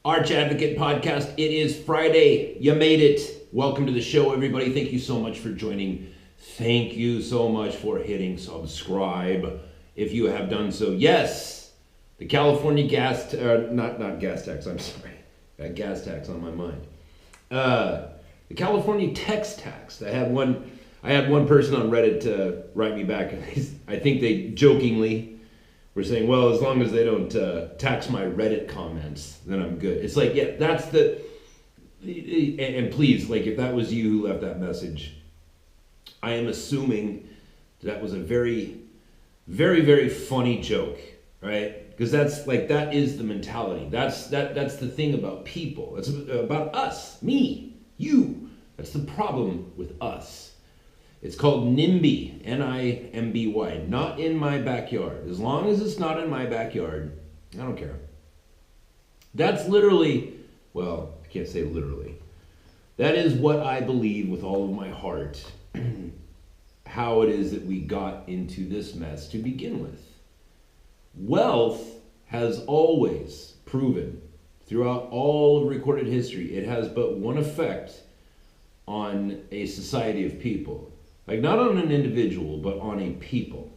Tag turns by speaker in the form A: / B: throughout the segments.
A: Arch Advocate Podcast. It is Friday. You made it. Welcome to the show, everybody. Thank you so much for joining. Thank you so much for hitting subscribe if you have done so. Yes, the California gas, not gas tax, I'm sorry. Got gas tax on my mind. The California text tax. I had one person on Reddit write me back. I think they jokingly were saying, well, as long as they don't tax my Reddit comments, then I'm good. It's like, yeah, that's and please, like, if that was you who left that message, I am assuming that was a very, very, very funny joke, right? Because that is the mentality. That's the thing about people. That's about us, me, you. That's the problem with us. It's called NIMBY, N-I-M-B-Y, not in my backyard. As long as it's not in my backyard, I don't care. That's literally, well, I can't say literally. That is what I believe with all of my heart, how it is that we got into this mess to begin with. Wealth has always proven, throughout all of recorded history, it has but one effect on a society of people. Like, not on an individual, but on a people.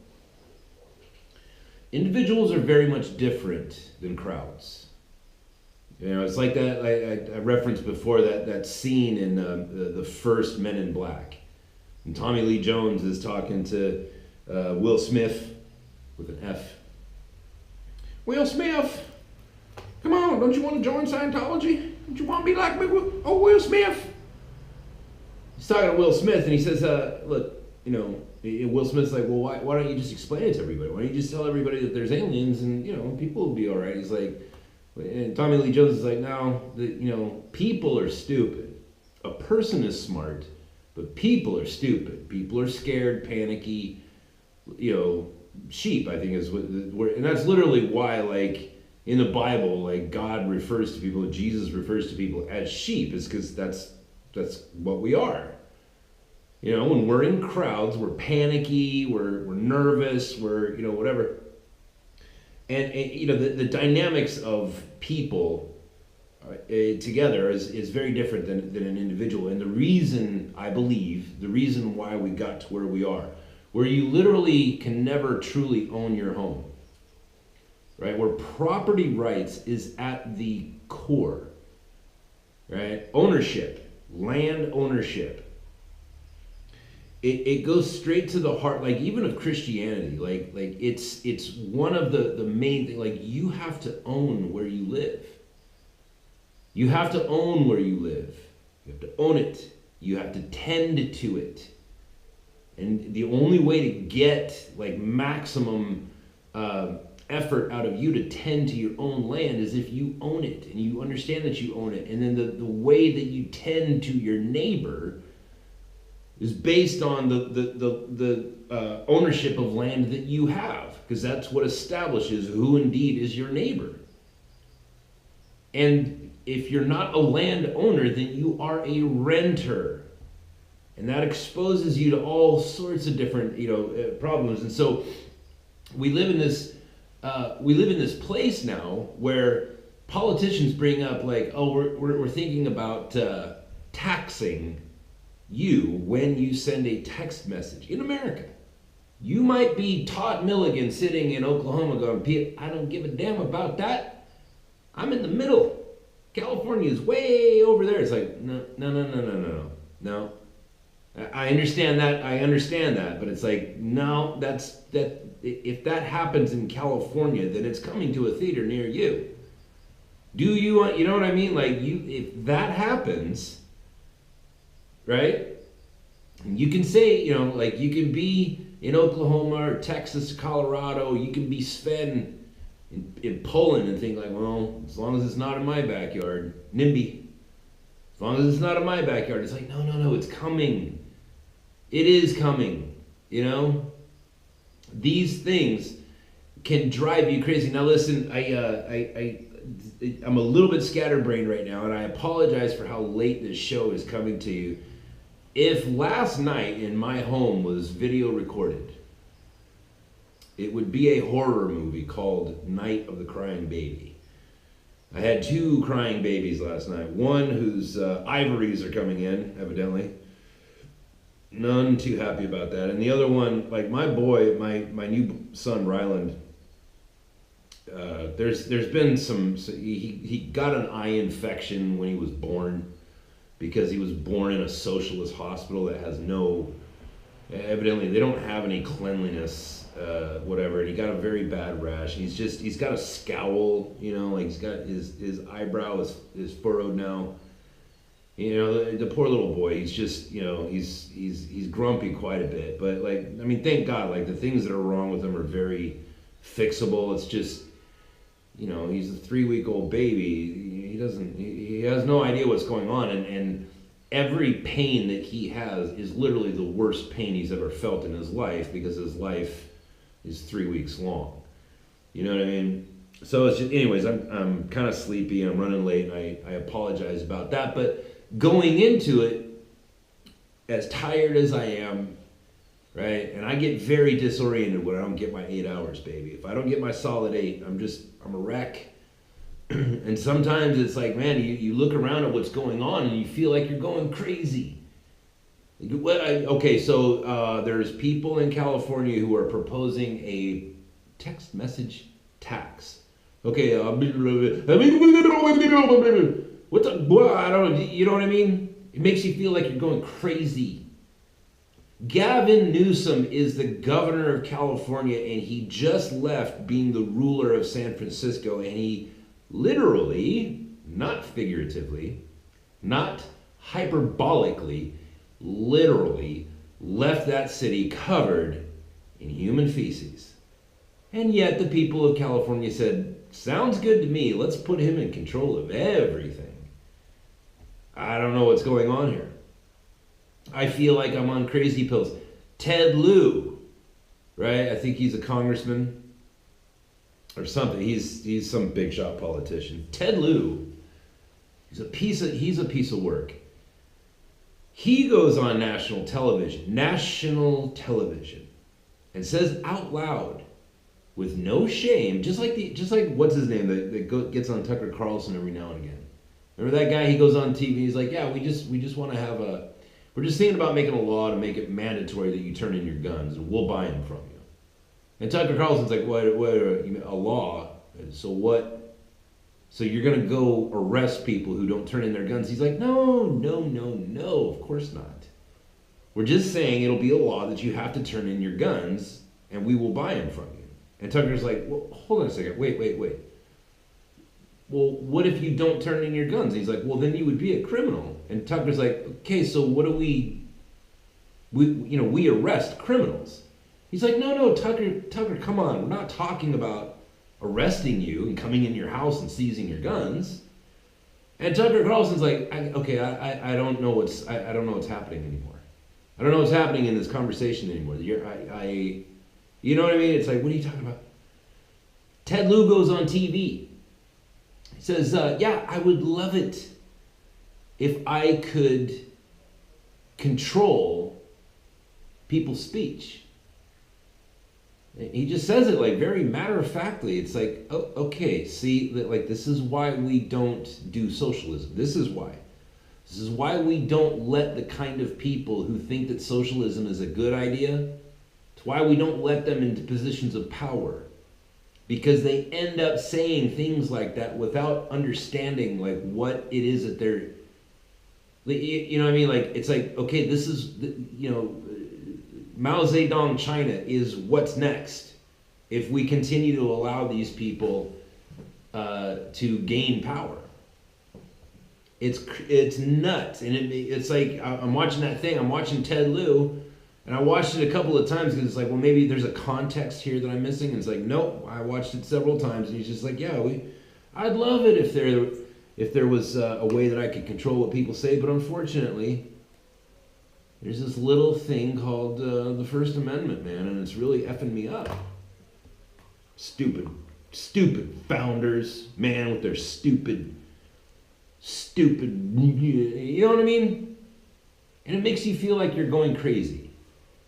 A: Individuals are very much different than crowds. You know, it's like that, I referenced before that scene in the first Men in Black. And Tommy Lee Jones is talking to Will Smith with an F. Will Smith, come on, don't you want to join Scientology? Don't you want to be like me? Oh, Will Smith. He's talking to Will Smith, and he says, look, you know, Will Smith's like, well, why don't you just explain it to everybody? Why don't you just tell everybody that there's aliens and, you know, people will be all right? He's like, and Tommy Lee Jones is like, no, people are stupid. A person is smart, but people are stupid. People are scared, panicky, sheep, I think is what the word, and that's literally why, like, in the Bible, like, God refers to people, Jesus refers to people as sheep, is because that's what we are. You know, when we're in crowds, we're panicky, we're nervous, we're, whatever. And the dynamics of people together is very different than an individual. And the reason, I believe, the reason why we got to where we are, where you literally can never truly own your home, right? Where property rights is at the core, right? Ownership. Land ownership. It goes straight to the heart, like, even of Christianity. Like it's one of the main things. Like, you have to own where you live. You have to own where you live. You have to own it. You have to tend to it. And the only way to get, like, maximum effort out of you to tend to your own land is if you own it and you understand that you own it. And then the way that you tend to your neighbor is based on the ownership of land that you have, because that's what establishes who indeed is your neighbor. And if you're not a landowner, then you are a renter, and that exposes you to all sorts of different problems. And so we live in this place now where politicians bring up, like, oh, we're thinking about taxing you when you send a text message in America. You might be Todd Milligan sitting in Oklahoma going, I don't give a damn about that. I'm in the middle. California is way over there. It's like, no. I understand that, but it's like, no, if that happens in California, then it's coming to a theater near you. Do you want, you know what I mean? Like, if that happens, right? You can say, like, you can be in Oklahoma or Texas, Colorado, you can be Sven in Poland and think, like, well, as long as it's not in my backyard, NIMBY, as long as it's not in my backyard. It's like, no, it's coming. It is coming, These things can drive you crazy. Now listen, I'm a little bit scatterbrained right now, and I apologize for how late this show is coming to you. If last night in my home was video recorded, it would be a horror movie called Night of the Crying Baby. I had two crying babies last night. One whose ivories are coming in, evidently. None too happy about that. And the other one, like my boy, my new son, Ryland, there's been he got an eye infection when he was born because he was born in a socialist hospital that has no, evidently they don't have any cleanliness, whatever, and he got a very bad rash. He's got a scowl, like he's got his eyebrow is furrowed now. The poor little boy, he's just, he's grumpy quite a bit, but like, I mean, thank God, like the things that are wrong with him are very fixable. It's just, he's a 3-week-old baby. He has no idea what's going on, and every pain that he has is literally the worst pain he's ever felt in his life because his life is 3 weeks long. You know what I mean? So it's just, anyways, I'm kind of sleepy. I'm running late, and I apologize about that. But going into it, as tired as I am, right? And I get very disoriented when I don't get my 8 hours, baby. If I don't get my solid 8, I'm a wreck. And sometimes it's like, man, you look around at what's going on and you feel like you're going crazy. So there's people in California who are proposing a text message tax. Okay, what the, I don't know, you know what I mean? It makes you feel like you're going crazy. Gavin Newsom is the governor of California, and he just left being the ruler of San Francisco, and he literally, not figuratively, not hyperbolically, literally left that city covered in human feces. And yet the people of California said, sounds good to me, let's put him in control of everything. I don't know what's going on here. I feel like I'm on crazy pills. Ted Lieu, right? I think he's a congressman or something. He's some big shot politician. Ted Lieu, he's a piece of work. He goes on national television, and says out loud, with no shame, just like what's his name that gets on Tucker Carlson every now and again. Remember that guy? He goes on TV. He's like, yeah, we just want to have we're just thinking about making a law to make it mandatory that you turn in your guns, and we'll buy them from you. And Tucker Carlson's like, what a law? So what? So you're gonna go arrest people who don't turn in their guns? He's like, no, of course not. We're just saying it'll be a law that you have to turn in your guns, and we will buy them from you. And Tucker's like, well, hold on a second, wait. Well, what if you don't turn in your guns? And he's like, well, then you would be a criminal. And Tucker's like, okay, so what do we arrest criminals. He's like, no, Tucker, come on. We're not talking about arresting you and coming in your house and seizing your guns. And Tucker Carlson's like, I don't know what's happening anymore. I don't know what's happening in this conversation anymore. You know what I mean? It's like, what are you talking about? Ted Lieu goes on TV. He says, yeah, I would love it if I could control people's speech. He just says it like very matter-of-factly. It's like, oh, okay, see, like this is why we don't do socialism. This is why. This is why we don't let the kind of people who think that socialism is a good idea, it's why we don't let them into positions of power. Because they end up saying things like that without understanding like what it is that they're, you know what I mean? Like, it's like, okay, this is, Mao Zedong China is what's next if we continue to allow these people to gain power. It's nuts. And it's like, I'm watching that thing, I'm watching Ted Lieu, and I watched it a couple of times because it's like, well, maybe there's a context here that I'm missing. And it's like, nope, I watched it several times, and he's just like, yeah, I'd love it if there was a way that I could control what people say, but unfortunately, there's this little thing called the First Amendment, man, and it's really effing me up. Stupid founders, man, with their stupid, you know what I mean? And it makes you feel like you're going crazy.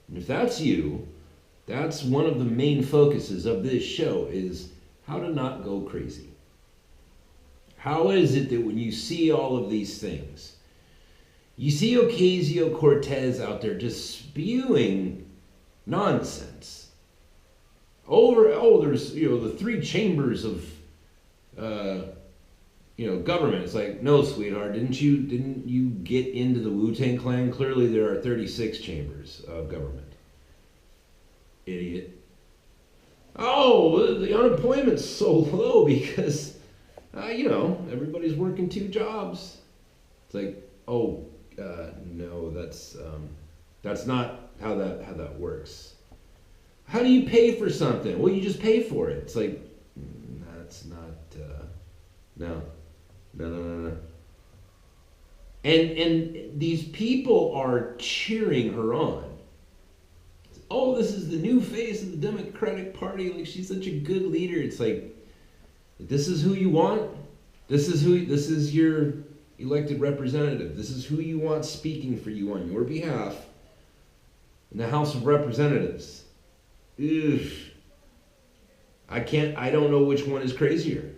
A: And if that's you, that's one of the main focuses of this show is how to not go crazy. How is it that when you see all of these things, you see Ocasio-Cortez out there just spewing nonsense over, there's, the three chambers of, government. It's like, no, sweetheart, didn't you get into the Wu-Tang Clan? Clearly there are 36 chambers of government. Idiot. Oh, the unemployment's so low because, everybody's working 2 jobs. It's like, no, that's not how that works. How do you pay for something? Well, you just pay for it. It's like, that's not, no. And these people are cheering her on. Oh, this is the new face of the Democratic Party. Like, she's such a good leader. It's like, this is who you want. This is your elected representative. This is who you want speaking for you on your behalf in the House of Representatives. Ugh. I don't know which one is crazier.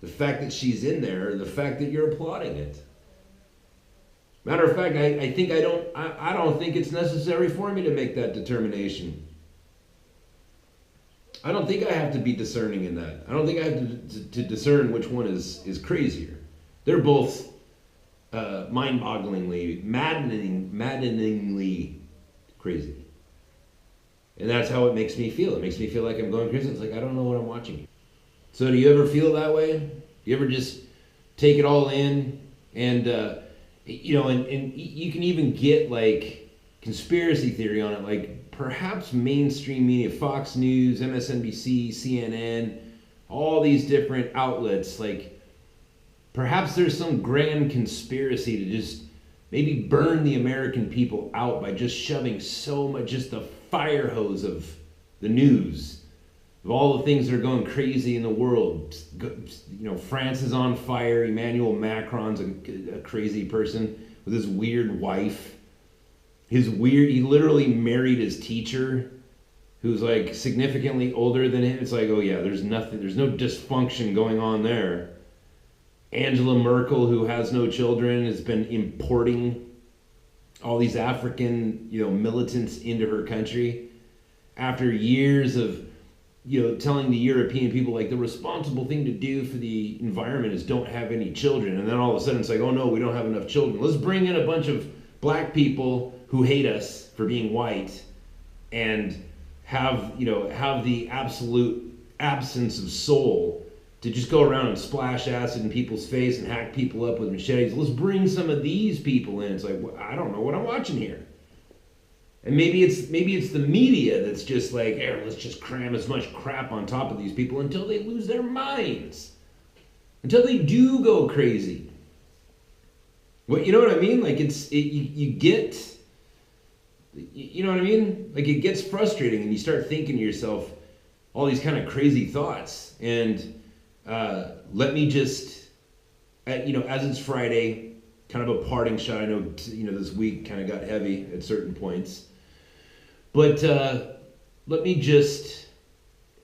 A: The fact that she's in there, or the fact that you're applauding it. Matter of fact, I don't think it's necessary for me to make that determination. I don't think I have to be discerning in that. I don't think I have to discern which one is crazier. They're both mind-bogglingly, maddeningly crazy. And that's how it makes me feel. It makes me feel like I'm going crazy. It's like, I don't know what I'm watching. So do you ever feel that way? Do you ever just take it all in? And, and you can even get like conspiracy theory on it. Like perhaps mainstream media, Fox News, MSNBC, CNN, all these different outlets, like perhaps there's some grand conspiracy to just maybe burn the American people out by just shoving so much, just the fire hose of the news, of all the things that are going crazy in the world. France is on fire. Emmanuel Macron's a crazy person with his weird wife. He literally married his teacher, who's like significantly older than him. It's like, oh yeah, there's no dysfunction going on there. Angela Merkel, who has no children, has been importing all these African, militants into her country after years of, telling the European people, like, the responsible thing to do for the environment is don't have any children. And then all of a sudden it's like, oh no, we don't have enough children. Let's bring in a bunch of black people who hate us for being white and have the absolute absence of soul to just go around and splash acid in people's face and hack people up with machetes. Let's bring some of these people in. It's like, I don't know what I'm watching here. And maybe it's the media that's just like, let's just cram as much crap on top of these people until they lose their minds, until they do go crazy. Well, you know what I mean? Like you get, you know what I mean? Like it gets frustrating, and you start thinking to yourself all these kind of crazy thoughts. And let me just, as it's Friday, kind of a parting shot. I know, this week kind of got heavy at certain points. But let me just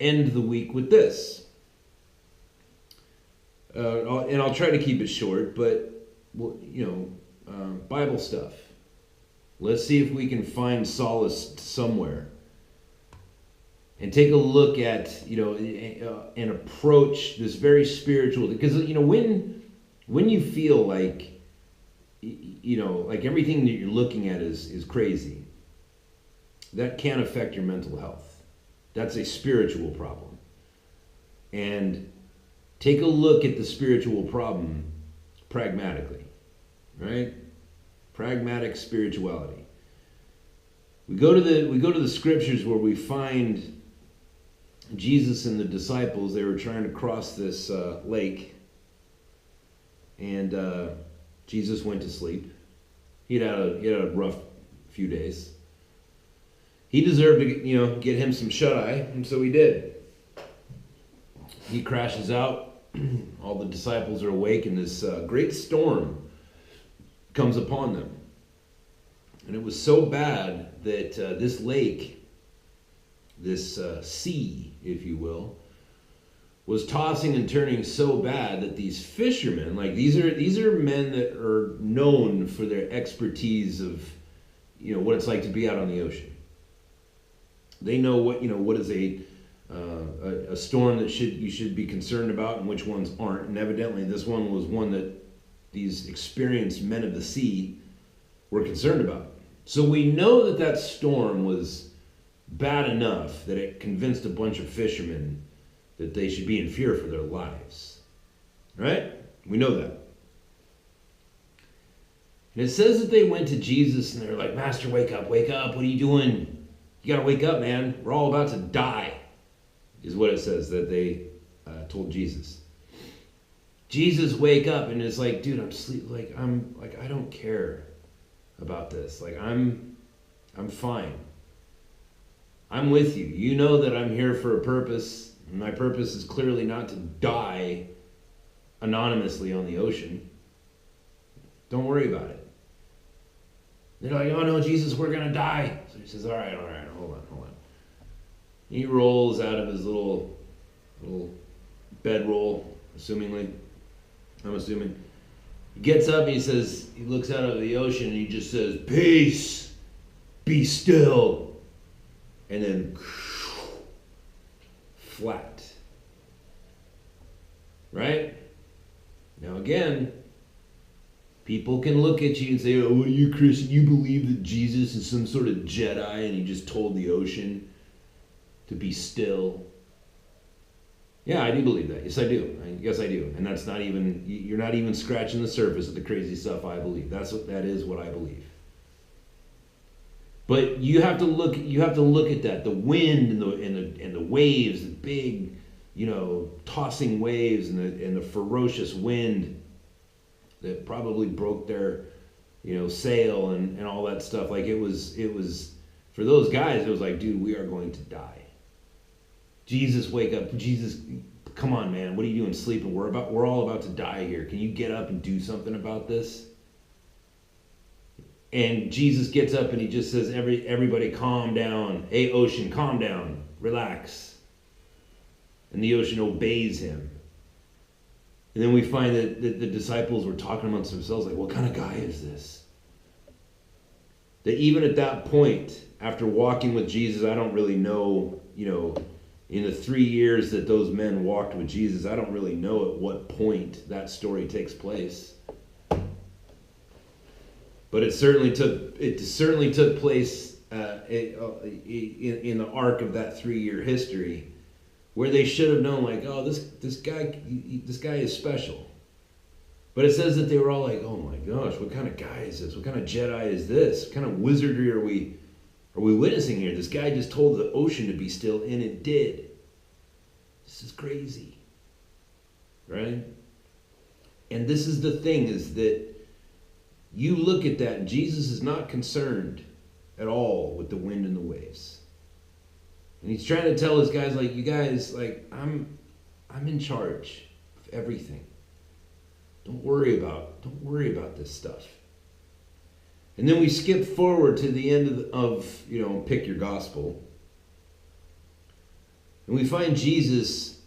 A: end the week with this. And I'll try to keep it short, but, Bible stuff. Let's see if we can find solace somewhere. And take a look at, and approach this very spiritual, because, when you feel like, like everything that you're looking at is crazy, that can affect your mental health. That's a spiritual problem. And take a look at the spiritual problem pragmatically, right? Pragmatic spirituality. We go to the scriptures where we find Jesus and the disciples. They were trying to cross this lake, and Jesus went to sleep. He had a rough few days. He deserved to, get him some shut-eye, and so he did. He crashes out. All the disciples are awake, and this great storm comes upon them. And it was so bad that this lake, this sea, if you will, was tossing and turning so bad that these fishermen, like these are men that are known for their expertise of, what it's like to be out on the ocean. They know what is a storm that you should be concerned about and which ones aren't. And evidently this one was one that these experienced men of the sea were concerned about. So we know that storm was bad enough that it convinced a bunch of fishermen that they should be in fear for their lives. Right? We know that. And it says that they went to Jesus and they're like, Master, wake up, what are you doing? You gotta wake up, man. We're all about to die, is what it says that they told Jesus. Jesus, wake up, and it's like, dude, I'm I don't care about this. Like, I'm fine. I'm with you. You know that I'm here for a purpose, and my purpose is clearly not to die anonymously on the ocean. Don't worry about it. They're like, oh no, Jesus, we're going to die. So he says, all right, hold on. He rolls out of his little bedroll, I'm assuming. He gets up and he looks out over the ocean and he just says, peace, be still. And then flat. Right? Now again, people can look at you and say, oh, you Christian, you believe that Jesus is some sort of Jedi and he just told the ocean to be still. Yeah, I do believe that. Yes, I do. Yes, I do. And that's not even, you're not even scratching the surface of the crazy stuff I believe. That is what I believe. But you have to look at that, the wind and the waves, the big, tossing waves and the ferocious wind that probably broke their, sail and all that stuff. Like it was for those guys, it was like, dude, we are going to die. Jesus, wake up. Jesus, come on, man. What are you doing sleeping? We're all about to die here. Can you get up and do something about this? And Jesus gets up and he just says, everybody calm down. Hey, ocean, calm down. Relax. And the ocean obeys him. And then we find that the disciples were talking amongst themselves, like, what kind of guy is this? That even at that point, after walking with Jesus, I don't really know, in the 3 years that those men walked with Jesus, I don't really know at what point that story takes place. But it certainly took place in the arc of that 3-year history, where they should have known, like, oh, this guy is special. But it says that they were all like, oh my gosh, what kind of guy is this? What kind of Jedi is this? What kind of wizardry are we witnessing here? This guy just told the ocean to be still, and it did. This is crazy, right? And this is the thing, is that you look at that, and Jesus is not concerned at all with the wind and the waves. And he's trying to tell his guys, like, you guys, like, I'm in charge of everything. Don't worry about this stuff. And then we skip forward to the end of pick your gospel. And we find Jesus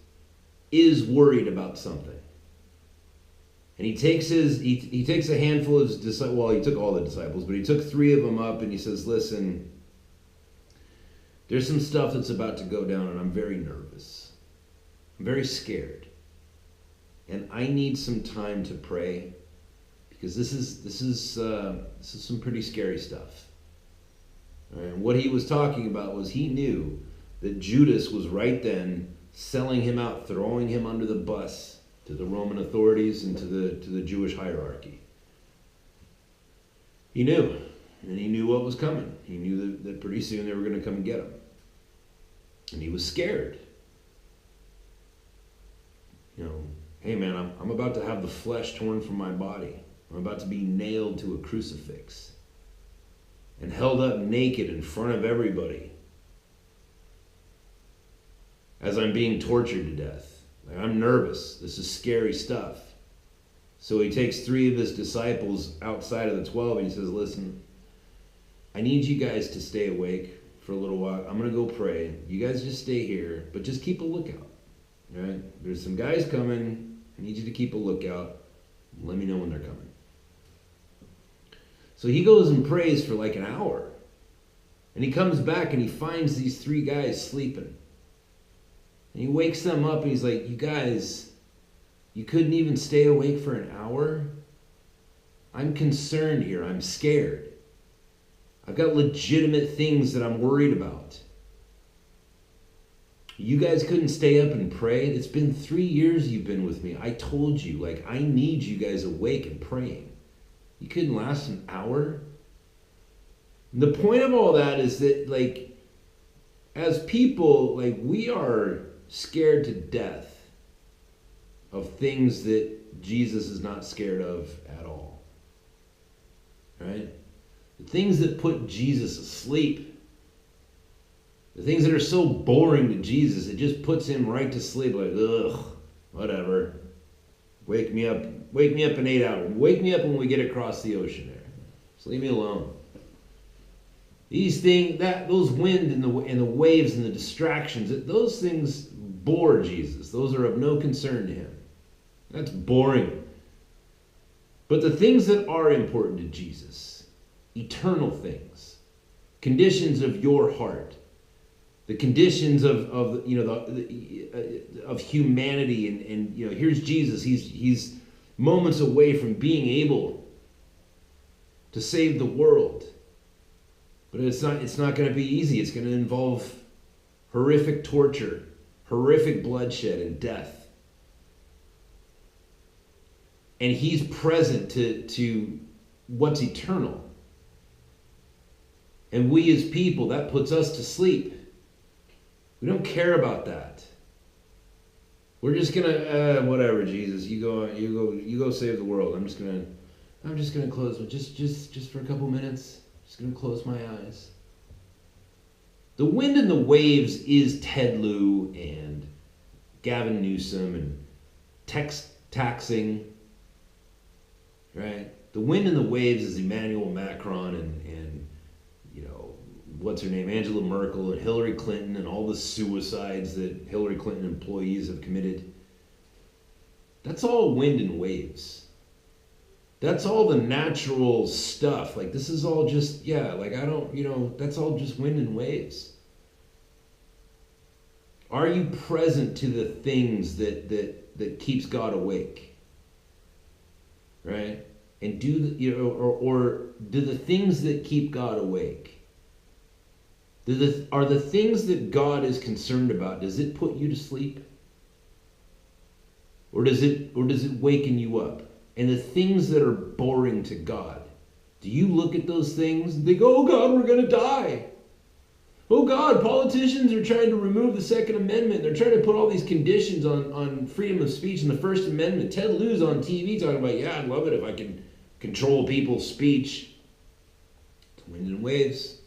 A: is worried about something. And he takes a handful of his disciples, well, he took all the disciples, but he took 3 of them up and he says, listen, there's some stuff that's about to go down and I'm very nervous. I'm very scared. And I need some time to pray, because this is some pretty scary stuff. And what he was talking about was, he knew that Judas was right then selling him out, throwing him under the bus to the Roman authorities and to the Jewish hierarchy. He knew, and he knew what was coming. He knew that pretty soon they were going to come and get him. And he was scared. Hey man, I'm about to have the flesh torn from my body. I'm about to be nailed to a crucifix and held up naked in front of everybody as I'm being tortured to death. Like, I'm nervous. This is scary stuff. So he takes 3 of his disciples outside of the 12 and he says, listen, I need you guys to stay awake for a little while. I'm going to go pray. You guys just stay here, but just keep a lookout. All right? There's some guys coming. I need you to keep a lookout. Let me know when they're coming. So he goes and prays for like an hour. And he comes back and he finds these 3 guys sleeping. And he wakes them up and he's like, you guys, you couldn't even stay awake for an hour? I'm concerned here. I'm scared. I've got legitimate things that I'm worried about. You guys couldn't stay up and pray? It's been 3 years you've been with me. I told you, like, I need you guys awake and praying. You couldn't last an hour? And the point of all that is that, like, as people, like, we are scared to death of things that Jesus is not scared of at all. Right? The things that put Jesus asleep. The things that are so boring to Jesus, it just puts him right to sleep. Like, ugh, whatever. Wake me up in 8 hours. Wake me up when we get across the ocean there. Just leave me alone. These things, those wind and the waves and the distractions, those things bore Jesus. Those are of no concern to him. That's boring. But the things that are important to Jesus, eternal things, conditions of your heart, the conditions of humanity, and here's Jesus. He's moments away from being able to save the world, but it's not going to be easy. It's going to involve horrific torture, horrific bloodshed, and death. And he's present to what's eternal. And we as people, that puts us to sleep. We don't care about that. We're just gonna whatever, Jesus. You go save the world. I'm just gonna close just for a couple minutes. Just gonna close my eyes. The wind and the waves is Ted Lieu and Gavin Newsom and taxing. Right? The wind and the waves is Emmanuel Macron and what's her name, Angela Merkel and Hillary Clinton and all the suicides that Hillary Clinton employees have committed. That's all wind and waves. That's all the natural stuff. Like, this is all just, that's all just wind and waves. Are you present to the things that keeps God awake? Right? And do the things that keep God awake, are the things that God is concerned about, does it put you to sleep? Or does it waken you up? And the things that are boring to God, do you look at those things and think, oh God, we're going to die. Oh God, politicians are trying to remove the Second Amendment. They're trying to put all these conditions on freedom of speech and the First Amendment. Ted Lieu's on TV talking about, I'd love it if I could control people's speech. It's wind and waves.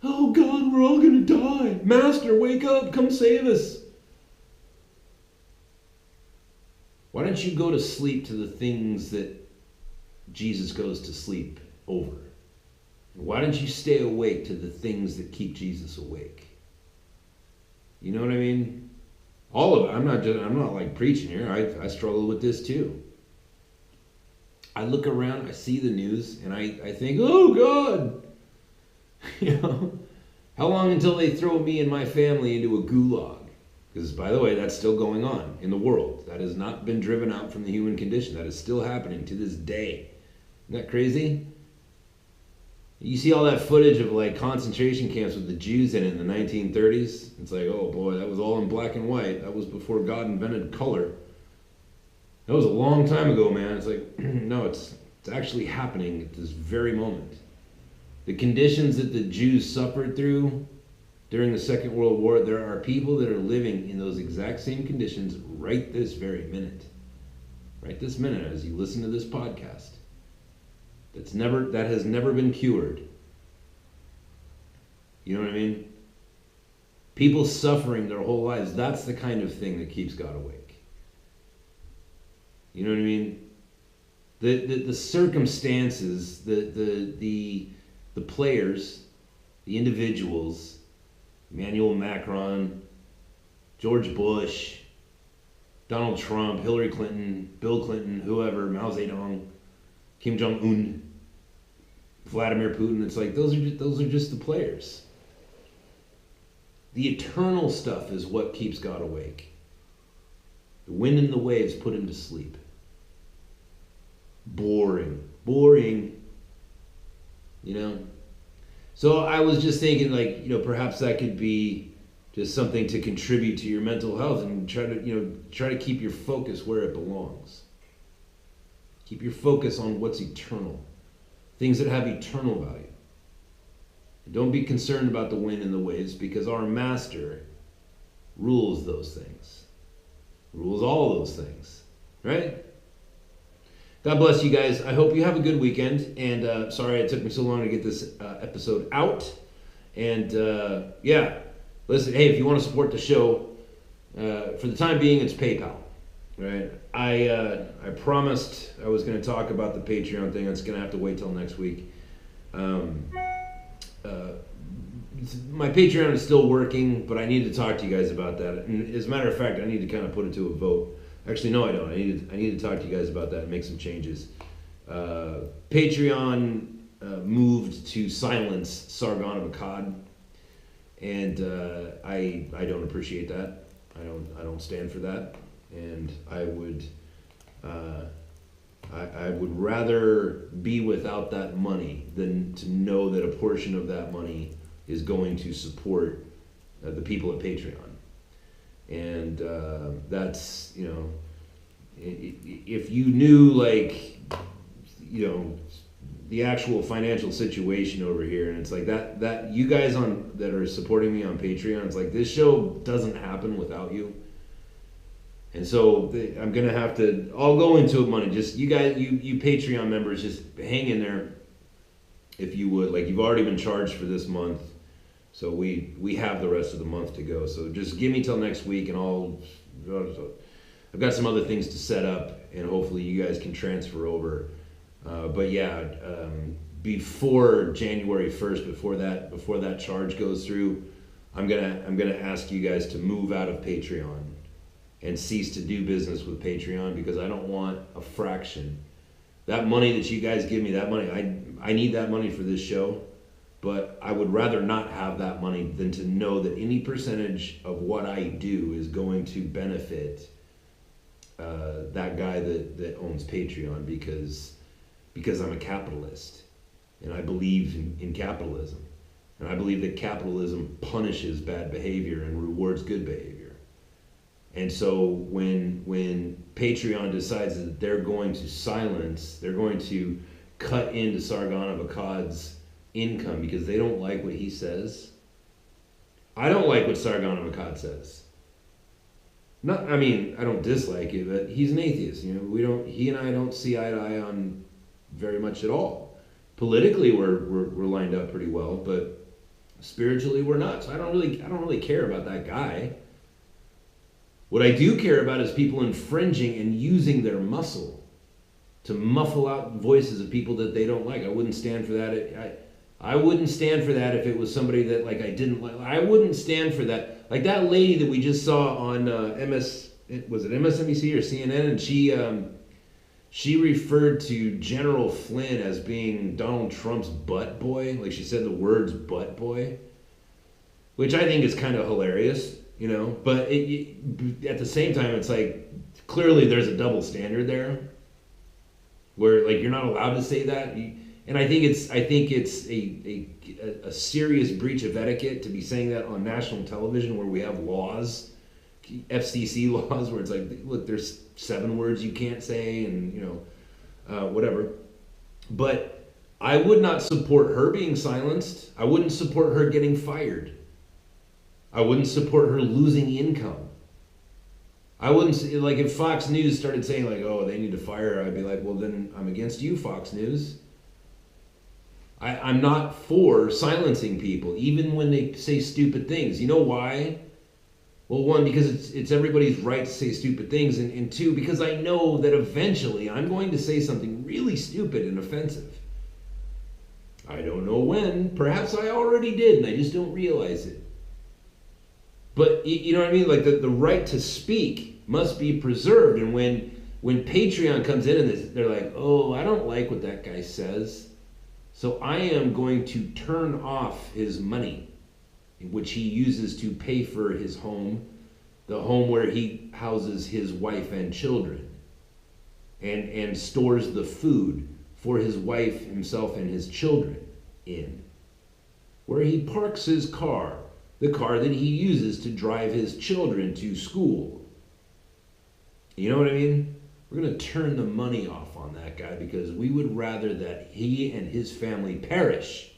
A: Oh God, we're all going to die. Master, wake up, come save us. Why don't you go to sleep to the things that Jesus goes to sleep over? Why don't you stay awake to the things that keep Jesus awake? You know what I mean? All of it. I'm not like preaching here. I struggle with this too. I look around, I see the news, and I think, oh God. How long until they throw me and my family into a gulag? Because, by the way, that's still going on in the world. That has not been driven out from the human condition. That is still happening to this day. Isn't that crazy? You see all that footage of like concentration camps with the Jews in it in the 1930s. It's like, oh boy, that was all in black and white. That was before God invented color. That was a long time ago, man. It's like, no, it's actually happening at this very moment. The conditions that the Jews suffered through during the Second World War, there are people that are living in those exact same conditions right this very minute. Right this minute, as you listen to this podcast. That has never been cured. You know what I mean? People suffering their whole lives, that's the kind of thing that keeps God awake. You know what I mean? The circumstances, the players, the individuals, Emmanuel Macron, George Bush, Donald Trump, Hillary Clinton, Bill Clinton, whoever, Mao Zedong, Kim Jong-un, Vladimir Putin. It's like those are just the players. The eternal stuff is what keeps God awake. The wind and the waves put him to sleep. Boring. You know? So I was just thinking, like, perhaps that could be just something to contribute to your mental health, and try to keep your focus where it belongs. Keep your focus on what's eternal. Things that have eternal value. And don't be concerned about the wind and the waves, because our master rules those things. Rules all those things. Right? God bless you guys. I hope you have a good weekend. And sorry it took me so long to get this episode out. And yeah, listen, hey, if you want to support the show, for the time being, it's PayPal. Right? I promised I was going to talk about the Patreon thing. It's going to have to wait till next week. My Patreon is still working, but I need to talk to you guys about that. And as a matter of fact, I need to kind of put it to a vote. Actually, no, I don't. I need to talk to you guys about that and make some changes. Patreon moved to silence Sargon of Akkad, and I don't appreciate that. I don't stand for that, and I would rather be without that money than to know that a portion of that money is going to support the people at Patreon. And that's, if you knew, like, the actual financial situation over here, and it's like that you guys that are supporting me on Patreon, it's like this show doesn't happen without you. And so I'm going to have to, I'll go into it money. Just you guys, you Patreon members, just hang in there if you would. Like, you've already been charged for this month. So we have the rest of the month to go. So just give me till next week, and I've got some other things to set up, and hopefully you guys can transfer over. But yeah, before January 1st, before that charge goes through, I'm gonna ask you guys to move out of Patreon and cease to do business with Patreon, because I don't want a fraction. That money that you guys give me, that money, I need that money for this show, but I would rather not have that money than to know that any percentage of what I do is going to benefit that guy that owns Patreon, because I'm a capitalist, and I believe in capitalism, and I believe that capitalism punishes bad behavior and rewards good behavior. And so when Patreon decides that they're going to cut into Sargon of Akkad's income because they don't like what he says. I don't like what Sargon of Akkad says. I don't dislike it, but he's an atheist. He and I don't see eye to eye on very much at all. Politically, we're lined up pretty well, but spiritually, we're not. So I don't really care about that guy. What I do care about is people infringing and using their muscle to muffle out voices of people that they don't like. I wouldn't stand for that. I wouldn't stand for that if it was somebody that, like, I didn't like. I wouldn't stand for that. Like that lady that we just saw on was it MSNBC or CNN, and she referred to General Flynn as being Donald Trump's butt boy. Like, she said the words butt boy, which I think is kind of hilarious. But at the same time, it's like, clearly there's a double standard there, where, like, you're not allowed to say that, and I think it's a serious breach of etiquette to be saying that on national television, where we have laws, FCC laws, where it's like, look, there's 7 words you can't say, and whatever. But I would not support her being silenced. I wouldn't support her getting fired. I wouldn't support her losing income. I wouldn't, like, if Fox News started saying, like, oh, they need to fire her, I'd be like, well, then I'm against you, Fox News. I'm not for silencing people, even when they say stupid things. You know why? Well, 1, because it's everybody's right to say stupid things, and 2, because I know that eventually I'm going to say something really stupid and offensive. I don't know when. Perhaps I already did, and I just don't realize it. But you know what I mean? Like the right to speak must be preserved. And when Patreon comes in and they're like, oh, I don't like what that guy says, so I am going to turn off his money, which he uses to pay for his home, the home where he houses his wife and children, and stores the food for his wife, himself, and his children in, where he parks his car, the car that he uses to drive his children to school. You know what I mean? We're going to turn the money off on that guy because we would rather that he and his family perish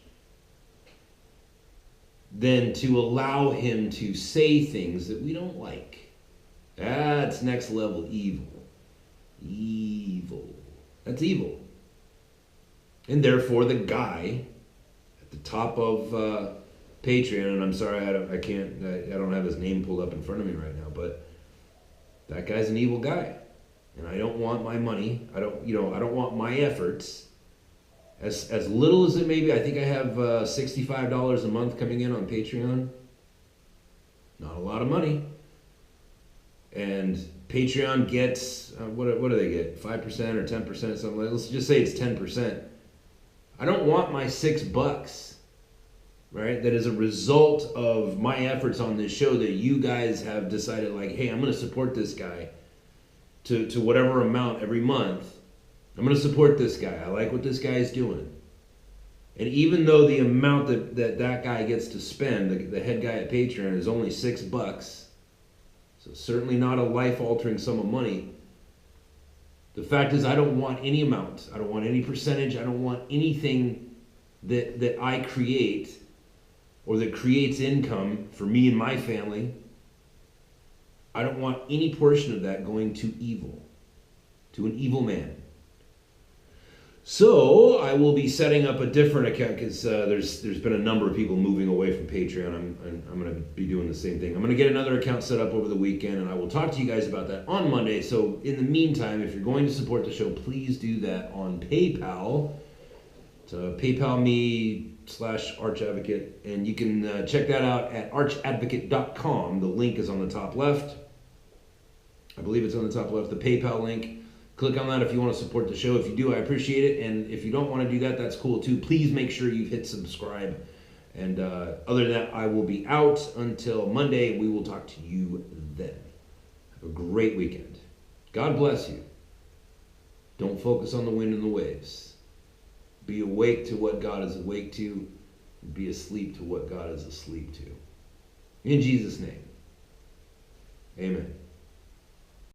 A: than to allow him to say things that we don't like. That's next level evil. Evil. That's evil. And therefore the guy at the top of Patreon, and I'm sorry I don't have his name pulled up in front of me right now, but that guy's an evil guy. And I don't want my money. I don't want my efforts. As little as it may be, I think I have $65 a month coming in on Patreon. Not a lot of money. And Patreon gets, what do they get? 5% or 10%, something like that. Let's just say it's 10%. I don't want my $6, right? That is a result of my efforts on this show that you guys have decided, like, hey, I'm going to support this guy to whatever amount every month. I'm going to support this guy. I like what this guy is doing. And even though the amount that guy gets to spend, the head guy at Patreon, is only $6, so certainly not a life-altering sum of money, the fact is I don't want any amount. I don't want any percentage. I don't want anything that I create or that creates income for me and my family. I don't want any portion of that going to evil, to an evil man. So I will be setting up a different account because there's been a number of people moving away from Patreon. I'm going to be doing the same thing. I'm going to get another account set up over the weekend, and I will talk to you guys about that on Monday. So in the meantime, if you're going to support the show, please do that on PayPal. It's PayPal me/ArchAdvocate, and you can check that out at archadvocate.com. The link is on the top left. I believe it's on the top left, the PayPal link. Click on that if you want to support the show. If you do, I appreciate it. And if you don't want to do that, that's cool too. Please make sure you hit subscribe. And other than that, I will be out until Monday. We will talk to you then. Have a great weekend. God bless you. Don't focus on the wind and the waves. Be awake to what God is awake to. And be asleep to what God is asleep to. In Jesus' name, amen.